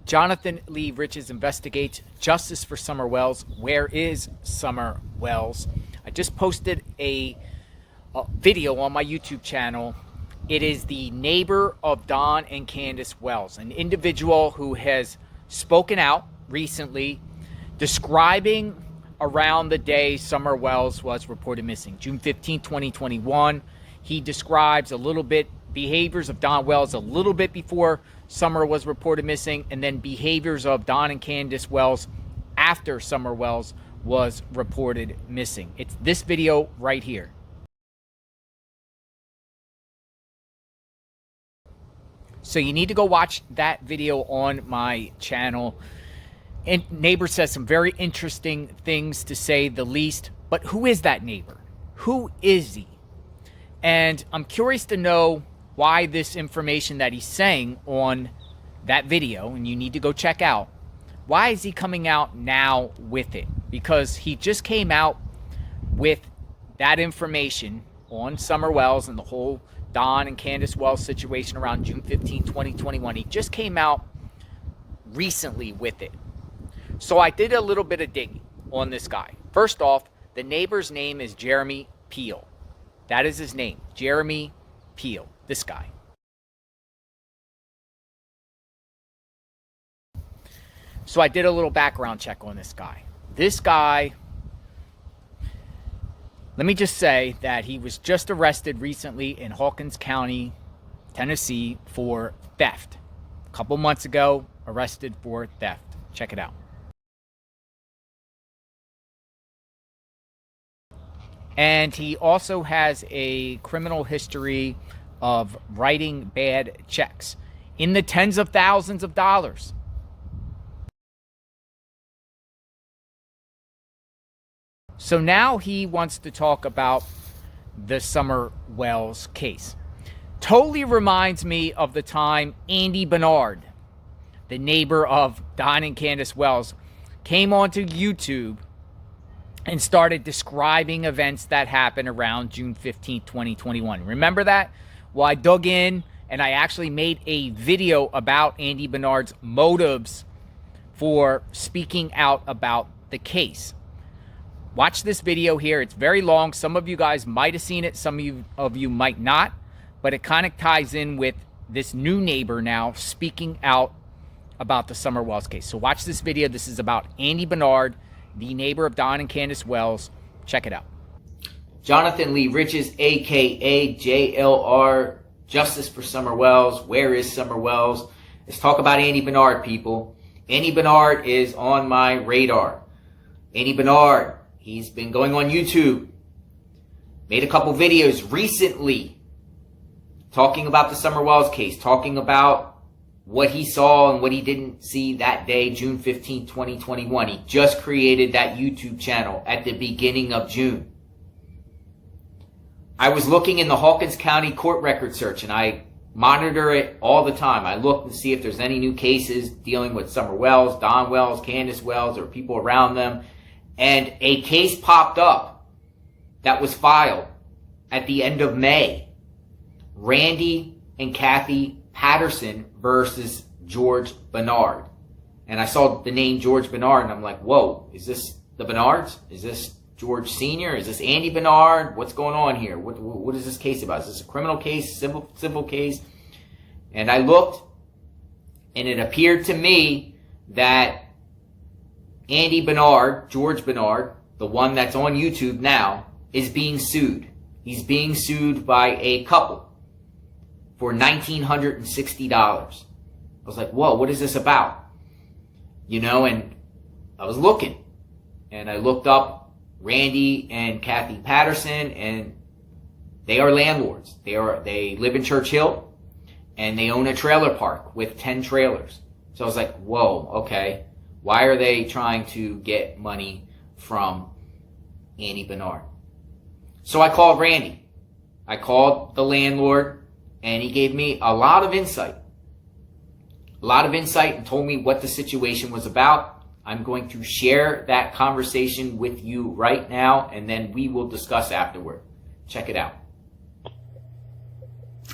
Jonathan Lee Riches investigates justice for Summer Wells. Where is Summer Wells? I just posted a video on my YouTube channel. It is the neighbor of Don and Candace Wells, an individual who has spoken out recently describing around the day Summer Wells was reported missing, June 15, 2021. He describes a little bit behaviors of Don Wells a little bit before Summer was reported missing, and then behaviors of Don and Candace Wells after Summer Wells was reported missing. It's this video right here. So you need to go watch that video on my channel. And neighbor says some very interesting things, to say the least. But who is that neighbor? Who is he? And I'm curious to know why this information that he's saying on that video, and you need to go check out, why is he coming out now with it? Because he just came out with that information on Summer Wells and the whole Don and Candace Wells situation around June 15, 2021. He just came out recently with it. So I did a little bit of digging on this guy. First off, the neighbor's name is Jeremy Pell. That is his name, Jeremy Pell, this guy. So I did a little background check on this guy. This guy, let me just say that he was just arrested recently in Hawkins County, Tennessee for theft. A couple months ago, arrested for theft. Check it out. And he also has a criminal history of writing bad checks in the tens of thousands of dollars. So now he wants to talk about the Summer Wells case. Totally reminds me of the time Andy Bernard, the neighbor of Don and Candace Wells, came onto YouTube and started describing events that happened around June 15, 2021. Remember that? Well, I dug in and I actually made a video about Andy Bernard's motives for speaking out about the case. Watch this video here. It's very long. Some of you guys might have seen it. Some of you might not. But it kind of ties in with this new neighbor now speaking out about the Summer Wells case. So watch this video. This is about Andy Bernard, the neighbor of Don and Candace Wells. Check it out. Jonathan Lee Riches, a.k.a. JLR, Justice for Summer Wells. Where is Summer Wells? Let's talk about Andy Bernard, people. Andy Bernard is on my radar. Andy Bernard, he's been going on YouTube. Made a couple videos recently talking about the Summer Wells case, talking about what he saw and what he didn't see that day, June 15, 2021. He just created that YouTube channel at the beginning of June. I was looking in the Hawkins County court record search, and I monitor it all the time. I look to see if there's any new cases dealing with Summer Wells, Don Wells, Candace Wells, or people around them. And a case popped up that was filed at the end of May. Randy and Kathy Patterson versus George Bernard. And I saw the name George Bernard and I'm like, whoa, is this the Bernards? Is this George Sr.? Is this Andy Bernard? What's going on here? What is this case about? Is this a criminal case, civil case? And I looked and it appeared to me that Andy Bernard, George Bernard, the one that's on YouTube now, is being sued. He's being sued by a couple for $1,960. I was like, whoa, what is this about? You know, and I was looking. And I looked up Randy and Kathy Patterson, and they are landlords. They live in Churchill, and they own a trailer park with 10 trailers. So I was like, whoa, okay. Why are they trying to get money from Andy Bernard? So I called Randy. I called the landlord, and he gave me a lot of insight. And told me what the situation was about. I'm going to share that conversation with you right now, and then we will discuss afterward. Check it out.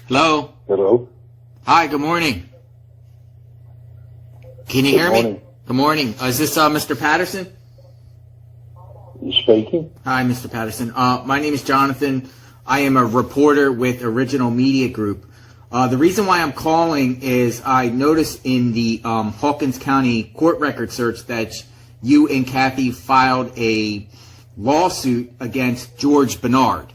Hello. Hello. Hi, good morning. Can you Good hear morning. me? Good morning. Is this Mr. Patterson? You speaking? Hi, Mr. Patterson. My name is Jonathan. I am a reporter with Original Media Group. The reason why I'm calling is I noticed in the Hawkins County court record search that you and Kathy filed a lawsuit against George Bernard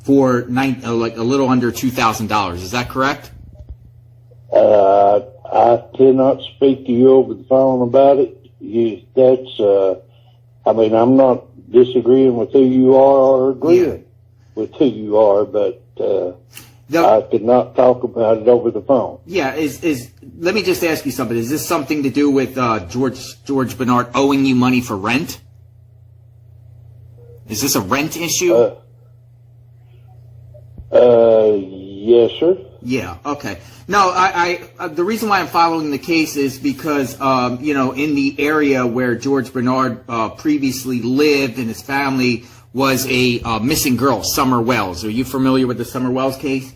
for like a little under $2,000. Is that correct? I cannot speak to you over the phone about it. I'm not disagreeing with who you are or agreeing with who you are, but I could not talk about it over the phone. Yeah, let me just ask you something. Is this something to do with George Bernard owing you money for rent? Is this a rent issue? Yes, sir. Yeah, okay. No, I the reason why I'm following the case is because, in the area where George Bernard previously lived and his family was a missing girl, Summer Wells. Are you familiar with the Summer Wells case?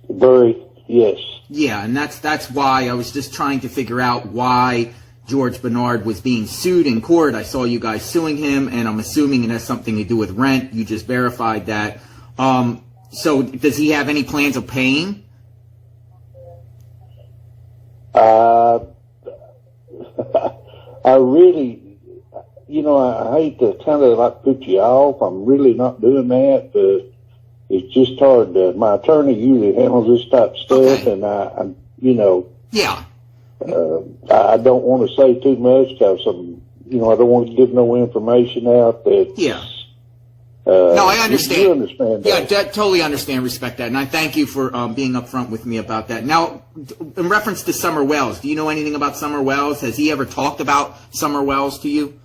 Very, yes. Yeah, and that's why I was just trying to figure out why George Bernard was being sued in court. I saw you guys suing him, and I'm assuming it has something to do with rent. You just verified that. So does he have any plans of paying? I really, I hate to kind of like put you off. I'm really not doing that, but it's just hard. My attorney usually handles this type of stuff, Okay. and Yeah. I don't want to say too much because I don't want to give no information out that. Yeah. No, I understand. You understand that? Yeah, totally understand, respect that. And I thank you for being upfront with me about that. Now, in reference to Summer Wells, do you know anything about Summer Wells? Has he ever talked about Summer Wells to you?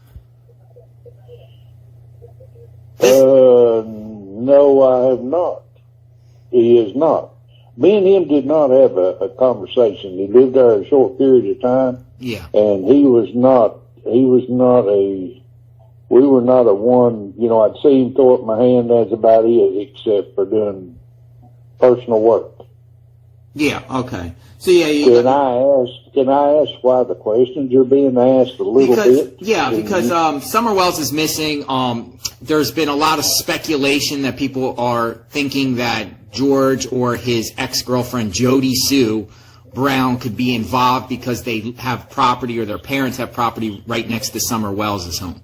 No, I have not. He is not. Me and him did not have a conversation. He lived there a short period of time. Yeah. And we were not a one, I'd see him throw up my hand, that's about it, except for doing personal work. Yeah, okay. So yeah, Can I ask why the questions are being asked a little bit? Yeah, because Summer Wells is missing. There's been a lot of speculation that people are thinking that George or his ex-girlfriend Jody Sue Brown could be involved because they have property or their parents have property right next to Summer Wells' home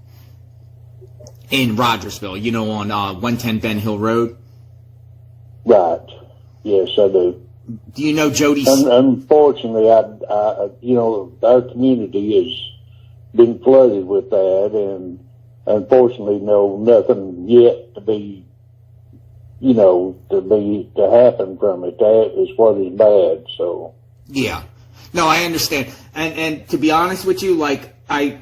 in Rogersville, on 110 Ben Hill Road. Right. Yes, I do. Do you know Jody? Unfortunately, our community has been flooded with that, and unfortunately, nothing yet to happen from it. That is what is bad. So. Yeah. No, I understand, and to be honest with you, like I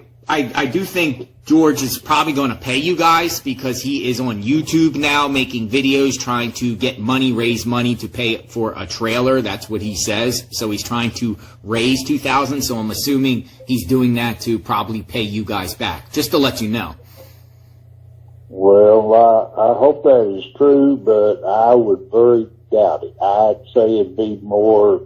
do think George is probably going to pay you guys because he is on YouTube now making videos trying to get money, raise money to pay for a trailer. That's what he says. So he's trying to raise $2,000. So I'm assuming he's doing that to probably pay you guys back, just to let you know. Well, I hope that is true, but I would very doubt it. I'd say it'd be more,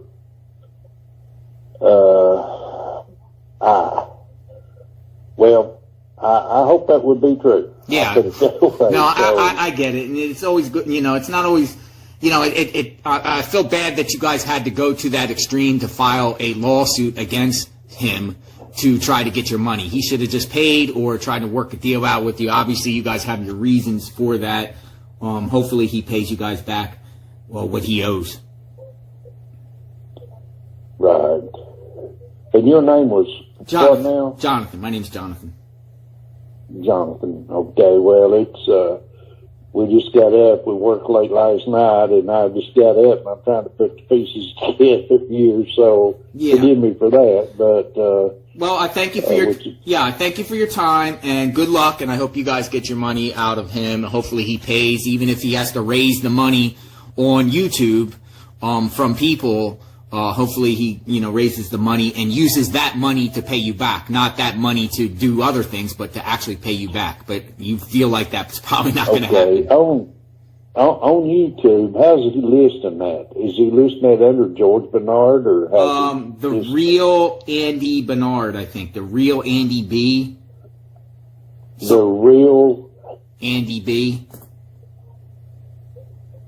I hope that would be true. Yeah. No, I get it. And it's always good, it's not always, I feel bad that you guys had to go to that extreme to file a lawsuit against him to try to get your money. He should have just paid or tried to work a deal out with you. Obviously, you guys have your reasons for that. Hopefully he pays you guys back, what he owes. Right. And your name was Jonathan. what now? Jonathan. My name's Jonathan. Jonathan. Okay. Well, it's we just got up. We worked late last night, and I just got up, and I'm trying to put the pieces together here. So forgive me for that. But well, I thank you for I thank you for your time, and good luck. And I hope you guys get your money out of him. Hopefully, he pays, even if he has to raise the money on YouTube from people. Hopefully he, raises the money and uses that money to pay you back, not that money to do other things, but to actually pay you back. But you feel like that's probably not going to happen. On YouTube, how's he listing that? Is he listing that under George Bernard or the real Andy Bernard, I think. The real Andy B. The real Andy B.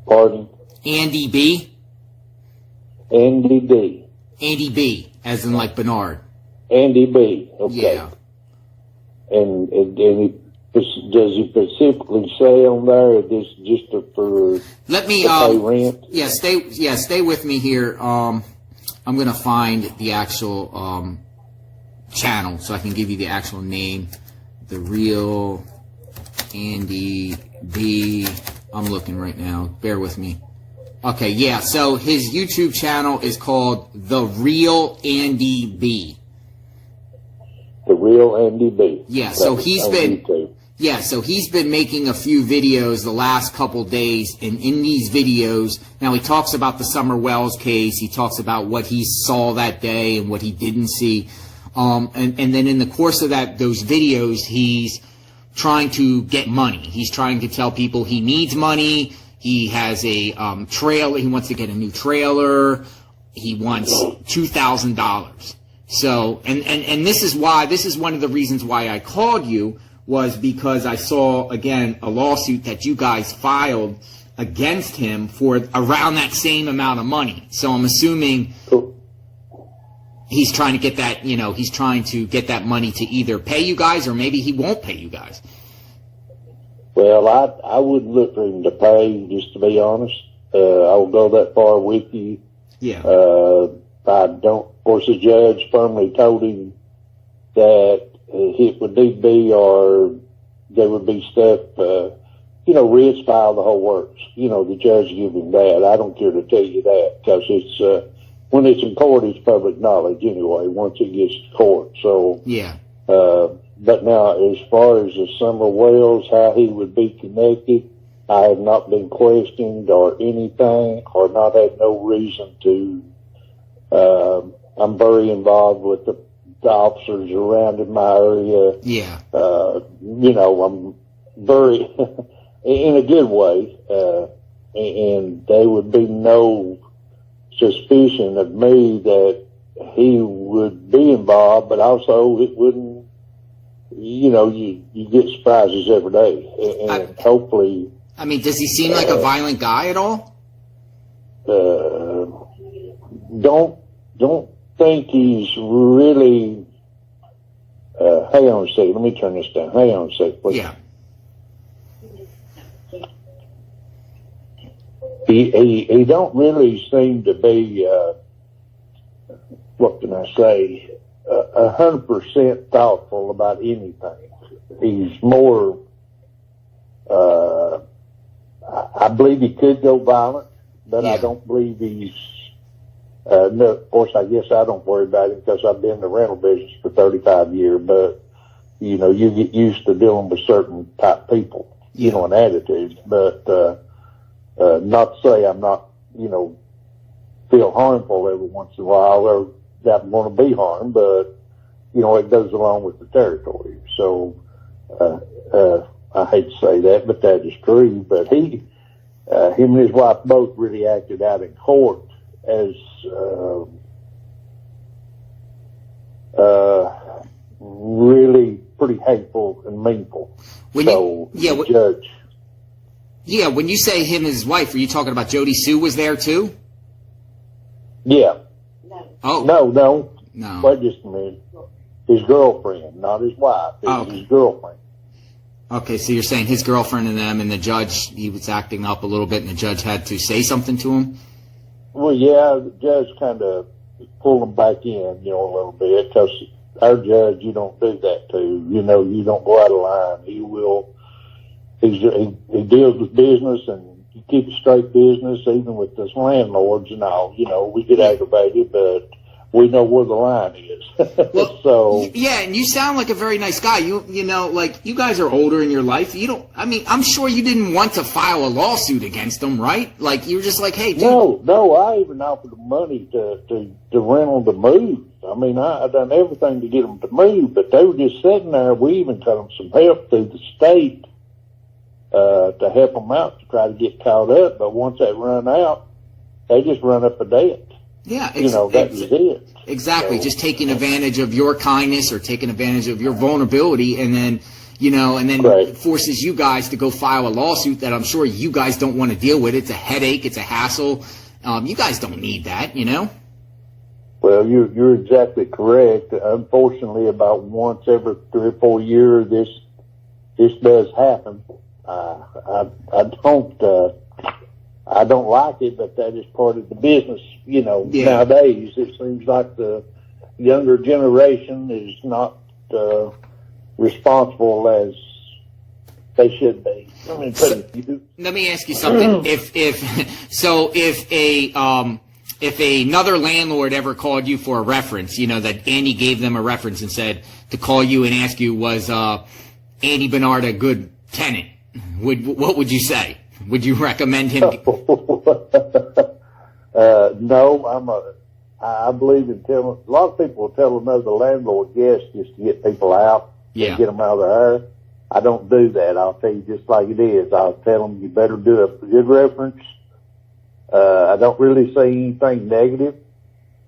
Pardon? Andy B. Andy D. Andy B. As in like Bernard. Andy B. Okay. Yeah. And does he specifically say on there this just for let me pay rent? Stay with me here. I'm gonna find the actual channel so I can give you the actual name. The real Andy B. I'm looking right now. Bear with me. Okay, yeah. So his YouTube channel is called The Real Andy B. The real Andy B. Yeah. So he's been. Yeah, so he's been making a few videos the last couple days, and in these videos, now he talks about the Summer Wells case, he talks about what he saw that day and what he didn't see, and then in the course of those videos, he's trying to get money. He's trying to tell people he needs money, he has a trailer, he wants to get a new trailer, he wants $2,000. So, and this is one of the reasons why I called you, was because I saw, again, a lawsuit that you guys filed against him for around that same amount of money. So I'm assuming he's trying to get that, he's trying to get that money to either pay you guys or maybe he won't pay you guys. Well, I wouldn't look for him to pay, just to be honest. I will go that far with you. Yeah. I don't, of course, the judge firmly told him that it would need to be, or there would be stuff, writs filed, the whole works. The judge give him that. I don't care to tell you that, because it's, when it's in court, it's public knowledge anyway, once it gets to court. So, yeah. But now, as far as the Summer Wells, how he would be connected, I have not been questioned or anything, or not had no reason to. I'm very involved with the officers around in my area. Yeah. I'm very, in a good way, and there would be no suspicion of me that he would be involved, but also it wouldn't, you get surprises every day, and hopefully. I mean, does he seem like a violent guy at all? Don't think he's really. Hang on a second. Let me turn this down. Hang on a second, please. Yeah. He don't really seem to be. What can I say? 100% thoughtful about anything. He's more. I believe he could go violent, but I don't believe he's. No, of course, I guess I don't worry about it because I've been in the rental business for 35 years, but, you get used to dealing with certain type people, and attitudes, but, not to say I'm not, feel harmful every once in a while or that I'm going to be harmed, but, it goes along with the territory. So, I hate to say that, but that is true, but him and his wife both really acted out in court as really pretty hateful and meanful. Judge. Yeah, when you say him and his wife, are you talking about Jody Sue was there too? Yeah. No. Oh. No. Wait just a minute. His girlfriend, not his wife. His girlfriend. Okay, so you're saying his girlfriend and them, and the judge, he was acting up a little bit, and the judge had to say something to him? Well, yeah, the judge kind of pulled him back in, a little bit, because our judge, you don't do that to. You don't go out of line. He deals with business, and he keeps straight business, even with his landlords and all. We get aggravated, but we know where the line is. Well, so yeah, and you sound like a very nice guy. You guys are older in your life. I'm sure you didn't want to file a lawsuit against them, right? Like, you were just like, hey, dude. No, I even offered them money to rent them to move. I mean, I done everything to get them to move, but they were just sitting there. We even got them some help through the state, to help them out to try to get caught up. But once they run out, they just run up a debt. Yeah, that was it. Exactly. So, just taking advantage of your kindness or taking advantage of your vulnerability, and then right. forces you guys to go file a lawsuit that I'm sure you guys don't want to deal with. It's a headache. It's a hassle. You guys don't need that, Well, you're exactly correct. Unfortunately, about once every 3 or 4 years, this does happen. I don't like it, but that is part of the business. Nowadays it seems like the younger generation is not responsible as they should be. I mean, let me ask you something. If another landlord ever called you for a reference, that Andy gave them a reference and said to call you and ask you, was Andy Bernard a good tenant? What would you say? Would you recommend him? No, I believe in telling. A lot of people will tell another landlord yes just to get people out, and get them out of there. I don't do that. I'll tell you just like it is. I'll tell them you better do a good reference. I don't really say anything negative,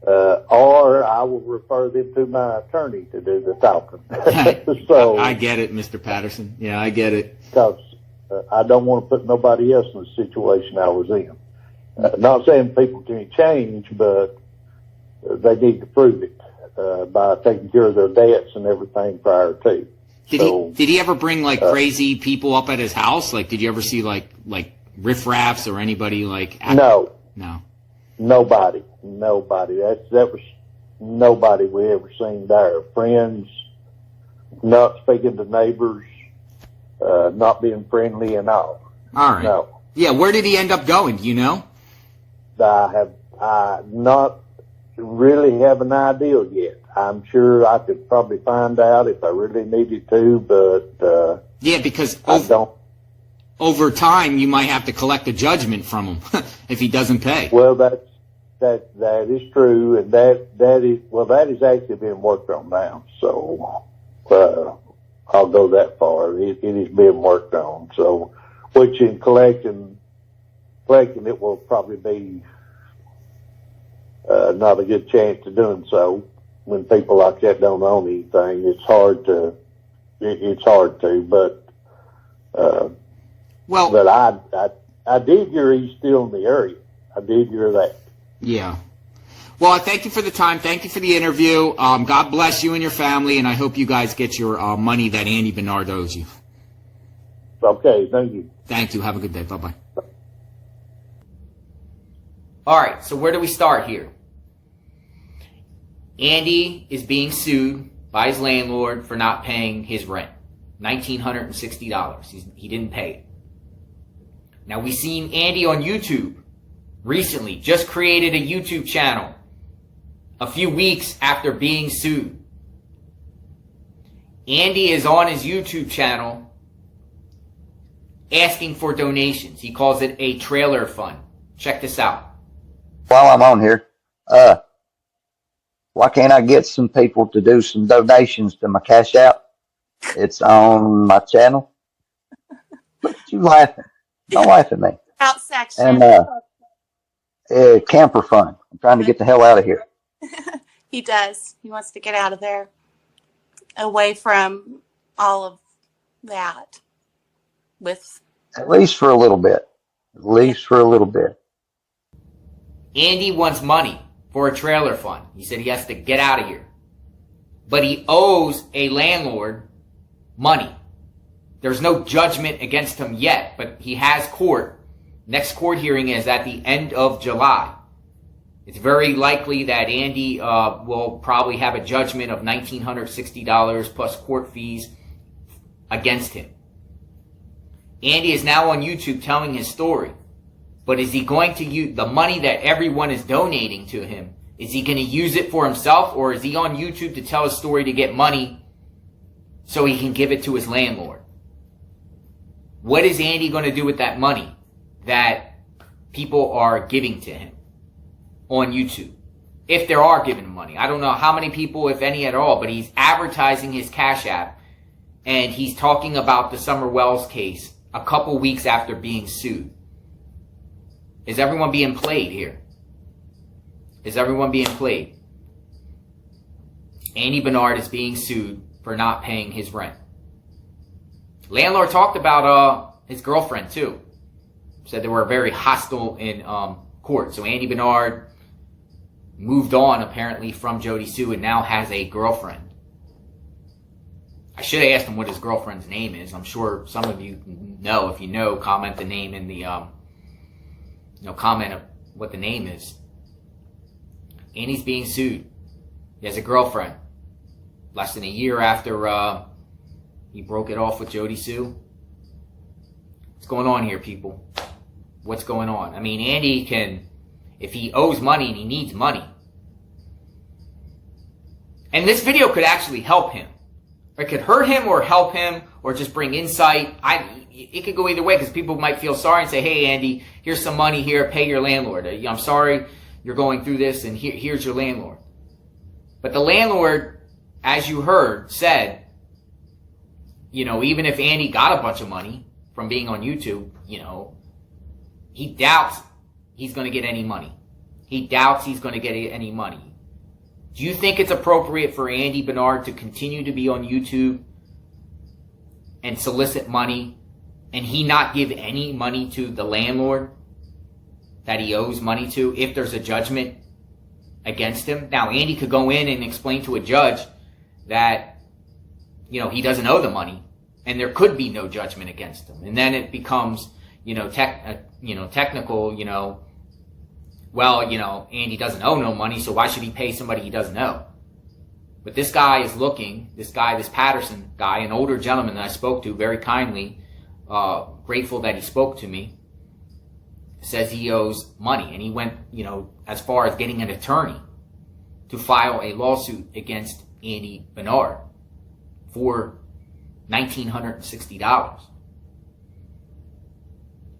or I will refer them to my attorney to do the talking. So I get it, Mr. Patterson. Yeah, I get it. Because I don't want to put nobody else in the situation I was in. Not saying people can't change, but they need to prove it by taking care of their debts and everything prior to. Did he ever bring crazy people up at his house? Did you ever see like riffraffs or anybody No. Nobody. That was nobody we ever seen there. Friends, not speaking to neighbors, not being friendly and all. All right. No. Yeah, where did he end up going? Do you know? I not really have an idea yet. I'm sure I could probably find out if I really needed to, but yeah, because I don't. Over time, you might have to collect a judgment from him if he doesn't pay. Well, that is true, and that is actually being worked on now. So I'll go that far. It is being worked on. So, which in collecting it will probably be not a good chance of doing so. When people like that don't own anything, it's hard to. But I did hear he's still in the area. I did hear that. Yeah. Well, I thank you for the time. Thank you for the interview. God bless you and your family, and I hope you guys get your money that Andy Bernard owes you. Okay, thank you. Thank you. Have a good day. Bye-bye. All right, so where do we start here? Andy is being sued by his landlord for not paying his rent, $1,960. He didn't pay it. Now, we've seen Andy on YouTube recently, just created a YouTube channel a few weeks after being sued. Andy is on his YouTube channel asking for donations. He calls it a trailer fund. Check this out. While I'm on here, why can't I get some people to do some donations to my Cash App? It's on my channel. Look at you laughing. Don't laugh at me. Out section. And camper fund. I'm trying to get the hell out of here. He does. He wants to get out of there, away from all of that. At least for a little bit. At least for a little bit. Andy wants money for a trailer fund. He said he has to get out of here. But he owes a landlord money. There's no judgment against him yet, but he has court. Next court hearing is at the end of July. It's very likely that Andy will probably have a judgment of $1,960 plus court fees against him. Andy is now on YouTube telling his story. But is he going to use the money that everyone is donating to him? Is he going to use it for himself, or is he on YouTube to tell his story to get money so he can give it to his landlord? What is Andy going to do with that money that people are giving to him on YouTube? If there are giving him money. I don't know how many people, if any at all, but he's advertising his Cash App, and he's talking about the Summer Wells case a couple weeks after being sued. Is everyone being played here? Is everyone being played? Andy Bernard is being sued for not paying his rent. Landlord talked about his girlfriend too. Said they were very hostile in court. So Andy Bernard moved on apparently from Jody Sue and now has a girlfriend. I should have asked him what his girlfriend's name is. I'm sure some of you know. If you know, comment the name in the comment of what the name is. Andy's being sued. He has a girlfriend. Less than a year after he broke it off with Jody Sue. What's going on here, people? What's going on? I mean, Andy can, if he owes money and he needs money. And this video could actually help him. It could hurt him or help him or just bring insight. It could go either way because people might feel sorry and say, hey, Andy, here's some money here. Pay your landlord. I'm sorry you're going through this and here's your landlord. But the landlord, as you heard, said, even if Andy got a bunch of money from being on YouTube, he doubts he's going to get any money. He doubts he's going to get any money. Do you think it's appropriate for Andy Bernard to continue to be on YouTube and solicit money and he not give any money to the landlord that he owes money to if there's a judgment against him? Now, Andy could go in and explain to a judge that, he doesn't owe the money and there could be no judgment against him. And then it becomes, technical, well, Andy doesn't owe no money, so why should he pay somebody he doesn't owe? But this guy is looking, this Patterson guy, an older gentleman that I spoke to very kindly, grateful that he spoke to me, says he owes money. And he went, as far as getting an attorney to file a lawsuit against Andy Bernard for $1,960.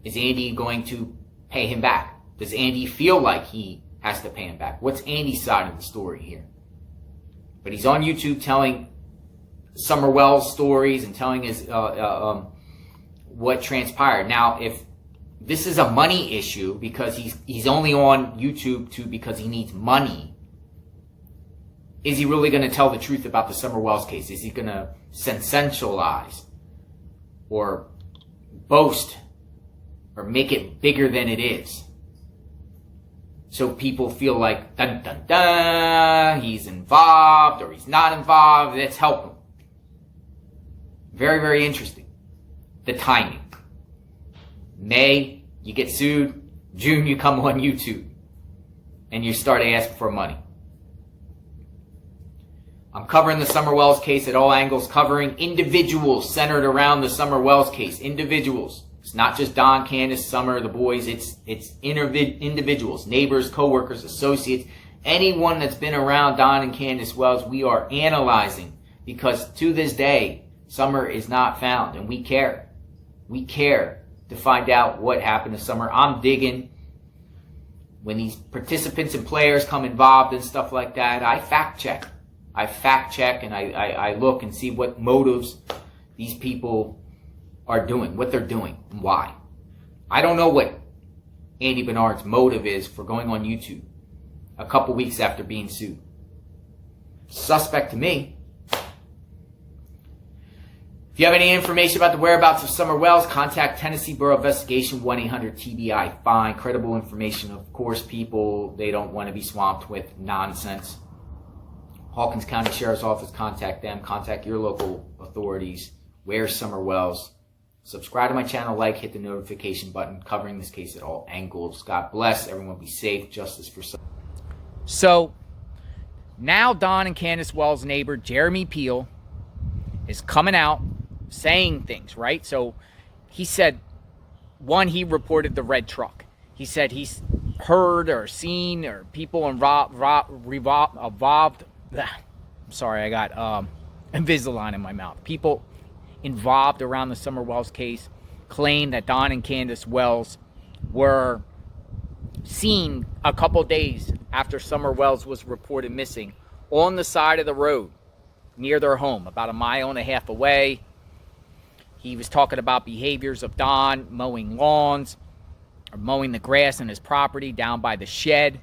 Is Andy going to pay him back? Does Andy feel like he has to pay him back? What's Andy's side of the story here? But he's on YouTube telling Summer Wells stories and telling his what transpired. Now, if this is a money issue because he's only on YouTube because he needs money, is he really going to tell the truth about the Summer Wells case? Is he going to sensationalize or boast or make it bigger than it is? So people feel like, dun, dun, dun, he's involved or he's not involved. Let's help him. Very, very interesting. The timing. May, you get sued. June, you come on YouTube. And you start asking for money. I'm covering the Summer Wells case at all angles, covering individuals centered around the Summer Wells case. Individuals. It's not just Don, Candace, Summer, the boys. It's individuals, neighbors, coworkers, associates, anyone that's been around Don and Candace Wells. We are analyzing because to this day, Summer is not found, and we care. We care to find out what happened to Summer. I'm digging. When these participants and players come involved and stuff like that, I fact check. And I look and see what motives these people are doing, what they're doing, and why. I don't know what Andy Bernard's motive is for going on YouTube a couple weeks after being sued. Suspect to me. If you have any information about the whereabouts of Summer Wells, contact Tennessee Borough Investigation 1-800-TBI-FINE. Credible information, of course, people, they don't want to be swamped with nonsense. Hawkins County Sheriff's Office, contact them. Contact your local authorities. Where's Summer Wells? Subscribe to my channel, hit the notification button, covering this case at all angles. God bless. Everyone be safe. Justice for some. So, now Don and Candace Wells' neighbor, Jeremy Peel, is coming out saying things, right? So, he said, one, he reported the red truck. He said he's heard or seen or people involved. I'm sorry, I got Invisalign in my mouth. People involved around the Summer Wells case claim that Don and Candace Wells were seen a couple days after Summer Wells was reported missing on the side of the road near their home, about 1.5 miles away. He was talking about behaviors of Don mowing lawns or mowing the grass in his property down by the shed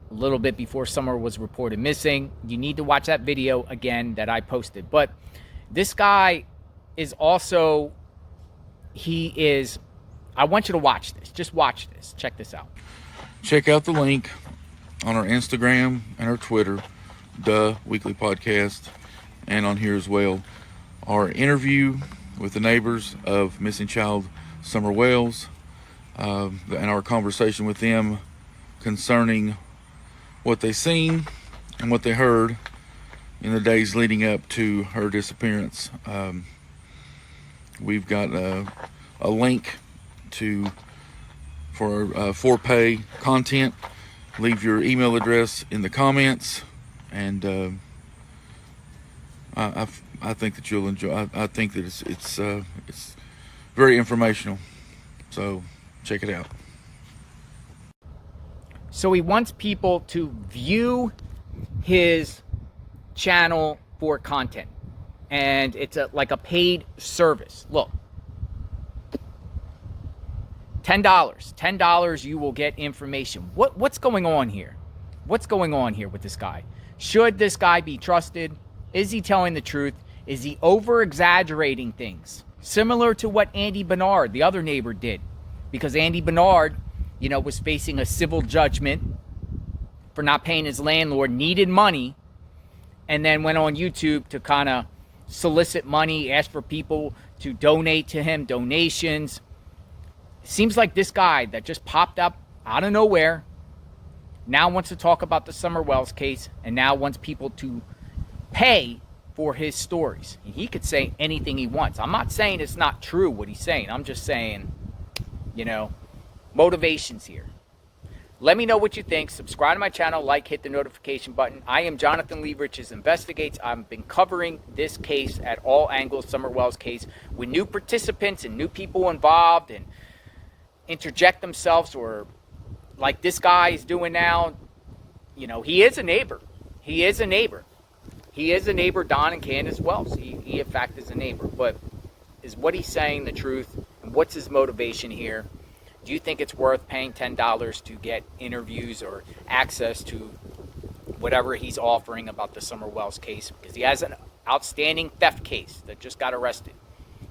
a little bit before Summer was reported missing. You need to watch that video again that I posted. But this guy is also, I want you to watch this. Just watch this. Check this out. Check out the link on our Instagram and our Twitter, the Weekly Podcast, and on here as well. Our interview with the neighbors of missing child Summer Wells, and our conversation with them concerning what they seen and what they heard in the days leading up to her disappearance. We've got a link for pay content. Leave your email address in the comments, and I think that you'll enjoy. I think that it's very informational. So check it out. So he wants people to view his channel for content, and it's like a paid service. Look, $10 you will get information. What's going on here? What's going on here with this guy? Should this guy be trusted? Is he telling the truth? Is he over exaggerating things, similar to what Andy Bernard, the other neighbor, did? Because Andy Bernard, was facing a civil judgment for not paying his landlord, needed money, and then went on YouTube to kind of solicit money, ask for people to donate to him, donations. Seems like this guy that just popped up out of nowhere now wants to talk about the Summer Wells case, and now wants people to pay for his stories. He could say anything he wants. I'm not saying it's not true what he's saying. I'm just saying, motivations here. Let me know what you think. Subscribe to my channel, hit the notification button. I am Jonathan Lee Riches Investigates. I've been covering this case at all angles, Summer Wells case, with new participants and new people involved, and interject themselves, or like this guy is doing now. He is a neighbor. He is a neighbor. He is a neighbor, Don and Candace Wells. He in fact is a neighbor. But is what he's saying the truth? And what's his motivation here? Do you think it's worth paying $10 to get interviews or access to whatever he's offering about the Summer Wells case? Because he has an outstanding theft case that just got arrested.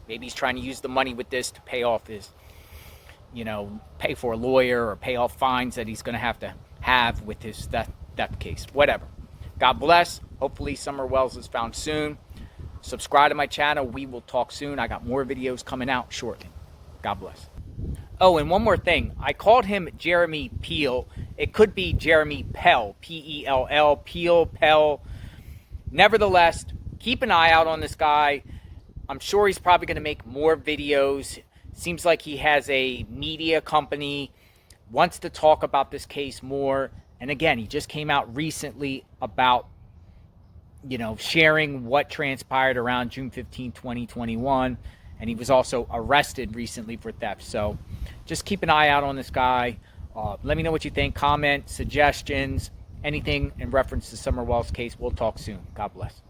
Maybe he's trying to use the money with this to pay off his, pay for a lawyer or pay off fines that he's going to have with his theft case. Whatever. God bless. Hopefully Summer Wells is found soon. Subscribe to my channel. We will talk soon. I got more videos coming out shortly. God bless. Oh, and one more thing. I called him Jeremy Peel. It could be Jeremy Pell. P-E-L-L. Peel, Pell. Nevertheless, keep an eye out on this guy. I'm sure he's probably going to make more videos. Seems like he has a media company. Wants to talk about this case more. And again, he just came out recently about, sharing what transpired around June 15, 2021. And he was also arrested recently for theft. So just keep an eye out on this guy. Let me know what you think. Comment, suggestions, anything in reference to Summer Wells case. We'll talk soon. God bless.